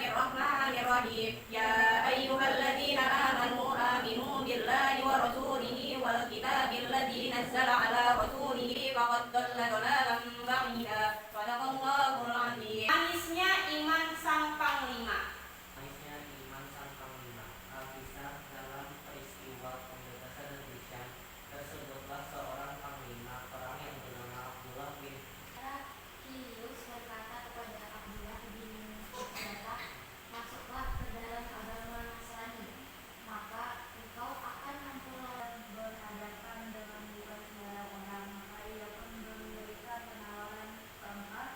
Bismillahirrahmanirrahim. Ya ayyuhalladzina amanu aminu billahi wa rasulihi wal kitabil ladzi nazzala ala rasulihi faqad dhalla dhalalan ba'ida. Shadaqallahul 'azim. Manisnya iman sang panglima. Alkisah dalam peristiwa pembebasan negeri Syam tersebutlah seorang panglima perang yang bernama Abdullah bin Kius berkata kepada Abdullah bin Ubah, masuklah ke dalam agama Nasrani, maka engkau akan memperoleh berhadapan dengan bukan sembarang orang. Maka ia pun memberikan penawaran keempat,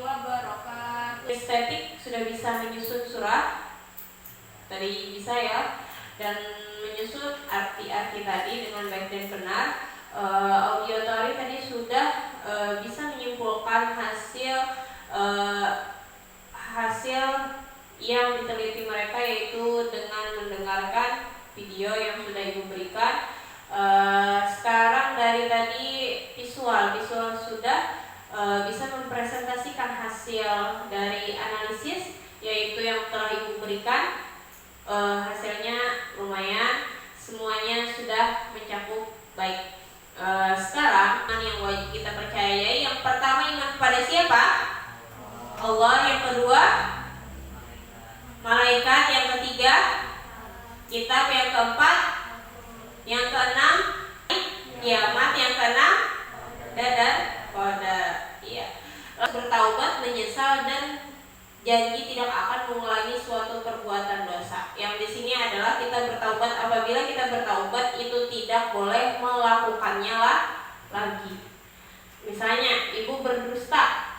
wabarakatuh. Estetik sudah bisa menyusun surah, tadi bisa ya, dan menyusun arti-arti tadi dengan baik dan benar. Audiotori tadi sudah bisa menyimpulkan hasil yang diteliti mereka, yaitu dengan mendengarkan video yang sudah ibu berikan. Sekarang dari tadi visual sudah bisa mempresentasikan hasil dari analisis, yaitu yang telah ibu berikan. Hasilnya lumayan, semuanya sudah mencakup baik. Sekarang iman yang wajib kita percayai, yang pertama iman kepada siapa? Allah. Yang kedua malaikat. Yang ketiga kitab. Yang keempat, yang keenam kiamat. Yang keenam qadar. Iya. Bertaubat, menyesal, dan janji tidak akan mengulangi suatu perbuatan dosa. Yang di sini adalah kita bertaubat. Apabila kita bertaubat itu tidak boleh melakukannya lagi. Misalnya ibu berdusta,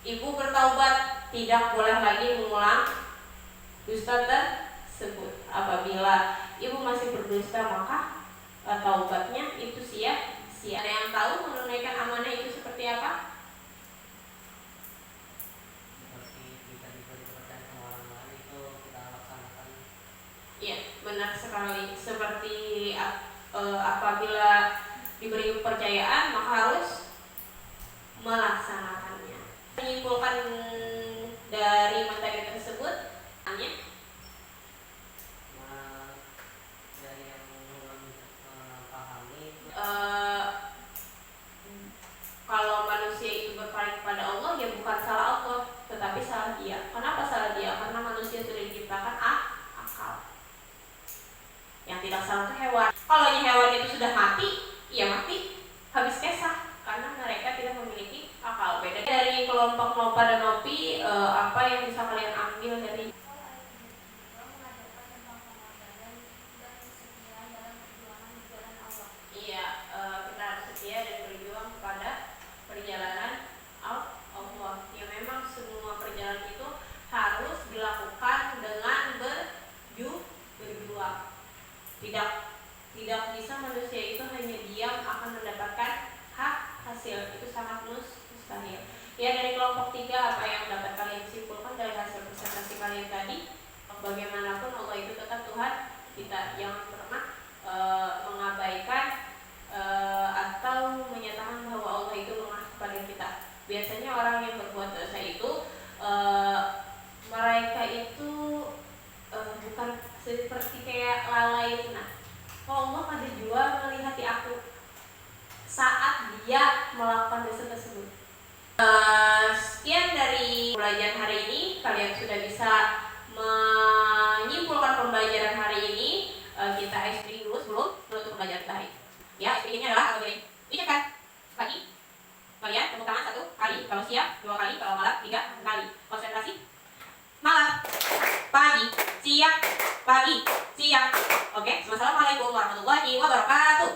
ibu bertaubat, tidak boleh lagi mengulang dusta tersebut. Apabila ibu masih berdusta, maka taubatnya itu sia-sia. Ada yang tahu menunaikan amanah itu seperti apa? Iya, benar sekali. Seperti apabila diberi kepercayaan, maka harus melaksanakannya. Menyimpulkan dari materi tersebut, dari yang belum pahami, kalau manusia itu berpaling kepada Allah, ya bukan salah Allah, tetapi salah dia. Kenapa salah dia? Karena manusia sudah diciptakan akal. Yang tidak salah itu hewan. Kalau hewan itu sudah mati, ya mati, habis kesah, karena mereka tidak memiliki akal. Beda dari kelompok Nopa dan Nopi, apa yang bisa kalian ambil dari? Iya, kita harus setia dan berjuang kepada perjalanan Allah. Ya memang semua perjalanan itu harus dilakukan dengan berjuang. Tidak bisa manusia itu hanya diam akan mendapatkan hasil, itu sangat mustahil. Ya, dari kelompok 3 apa yang dapat kalian simpulkan dari hasil presentasi kalian tadi? Bagaimanapun Allah itu tetap Tuhan kita. Jangan pernah mengabaikan atau menyatakan bahwa Allah itu lemah kepada kita. Biasanya orang yang berbuat dosa itu mereka itu bukan seperti kayak lalai. Nah, Allah ada jua melihat aku saat dia melakukan dosa tersebut. Sekian dari pembelajaran hari ini. Kalian sudah bisa menyimpulkan pembelajaran hari ini. Kita ice dulu sebelum menutup pembelajaran kita hari. Ya, speakingnya adalah apa ini? Ucapkan pagi. Kalian tepuk tangan 1 kali, kalau siap 2 kali, kalau malam 3 kali. Konsentrasi. Malam, pagi, siang, pagi, siang. Oke, Assalamualaikum warahmatullahi wabarakatuh.